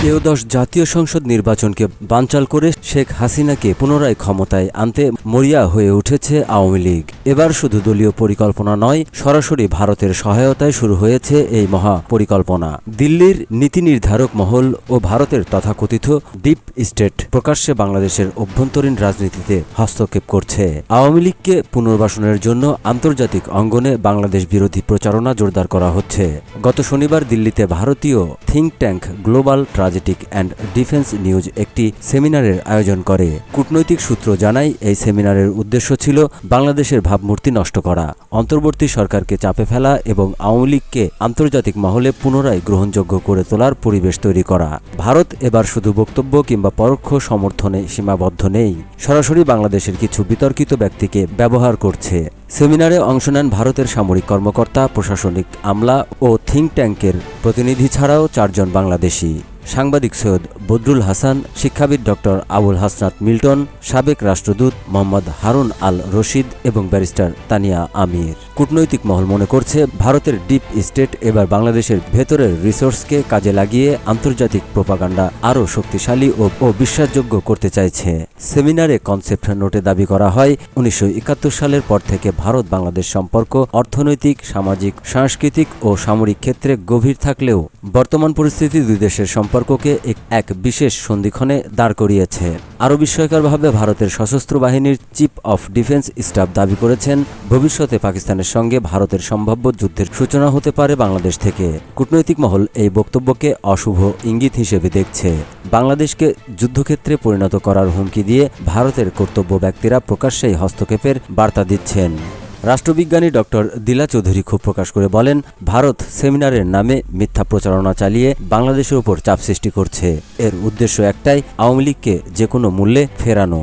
ত্রয়োদশ জাতীয় সংসদ নির্বাচনকে বানচাল করে শেখ হাসিনাকে পুনরায় ক্ষমতায় আনতে মরিয়া হয়ে উঠেছে আওয়ামী লীগ। এবার শুধু দলীয় পরিকল্পনা নয়, সরাসরি ভারতের সহায়তায় শুরু হয়েছে এই মহা পরিকল্পনা। দিল্লির নীতি নির্ধারক মহল ও ভারতের তথাকথিত ডিপ স্টেট প্রকাশ্যে বাংলাদেশের অভ্যন্তরীণ রাজনীতিতে হস্তক্ষেপ করছে। আওয়ামী লীগকে পুনর্বাসনের জন্য আন্তর্জাতিক অঙ্গনে বাংলাদেশ বিরোধী প্রচারণা জোরদার করা হচ্ছে। গত শনিবার দিল্লিতে ভারতীয় think tank global strategic and defence news একটি সেমিনারের আয়োজন করে। কূটনৈতিক সূত্র জানায়, এই সেমিনারের উদ্দেশ্য ছিল বাংলাদেশের ভাবমূর্তি নষ্ট করা, অন্তর্বর্তী সরকারকে চাপে ফেলা এবং আওয়ামী লীগকে আন্তর্জাতিক মহলে পুনরায় গ্রহণযোগ্য করে তোলার পরিবেশ তৈরি করা। ভারত এবার শুধু বক্তব্য কিংবা পরোক্ষ সমর্থনে সীমাবদ্ধ নেই, সরাসরি বাংলাদেশের কিছু বিতর্কিত ব্যক্তিকে ব্যবহার করছে। সেমিনারে অংশ নেন ভারতের সামরিক কর্মকর্তা, প্রশাসনিক আমলা ও থিঙ্ক ট্যাঙ্কের প্রতিনিধি ছাড়াও 4 জন বাংলাদেশি। সাংবাদিক সৈয়দ বদরুল হাসান, শিক্ষাবিদ ডক্টর আবুল হাসনাত মিল্টন, সাবেক রাষ্ট্রদূত মোহাম্মদ হারুন আল রশিদ এবং ব্যারিস্টার তানিয়া আমির। কূটনৈতিক মহল মনে করছে, ভারতের ডিপ স্টেট এবার বাংলাদেশের ভেতরের রিসোর্সকে কাজে লাগিয়ে আন্তর্জাতিক প্রোপাগান্ডা আরও শক্তিশালী ও বিশ্বাসযোগ্য করতে চাইছে। সেমিনারে কনসেপ্ট নোটে দাবি করা হয়, 1971 সালের পর থেকে ভারত বাংলাদেশ সম্পর্ক অর্থনৈতিক, সামাজিক, সাংস্কৃতিক ও সামরিক ক্ষেত্রে গভীর থাকলেও বর্তমান পরিস্থিতি দুই দেশের সম্পর্ককে এক বিশেষ সন্ধিক্ষণে দাঁড় করিয়েছে। আরও বিস্ময়করভাবে ভারতের সশস্ত্র বাহিনীর চিফ অফ ডিফেন্স স্টাফ দাবি করেছেন, ভবিষ্যতে পাকিস্তানের সঙ্গে ভারতের সম্ভাব্য যুদ্ধের সূচনা হতে পারে বাংলাদেশ থেকে। কূটনৈতিক মহল এই বক্তব্যকে অশুভ ইঙ্গিত হিসেবে দেখছে। বাংলাদেশকে যুদ্ধক্ষেত্রে পরিণত করার হুমকি দিয়ে ভারতের কর্তব্য ব্যক্তিরা প্রকাশ্যেই হস্তক্ষেপের বার্তা দিচ্ছেন। রাষ্ট্রবিজ্ঞানী ডক্টর দিলা চৌধুরী ক্ষোভ প্রকাশ করে বলেন, ভারত সেমিনারের নামে মিথ্যা প্রচারণা চালিয়ে বাংলাদেশের উপর চাপ সৃষ্টি করছে। এর উদ্দেশ্য একটাই, আওয়ামী লীগকে যে কোনো মূল্যে ফেরানো।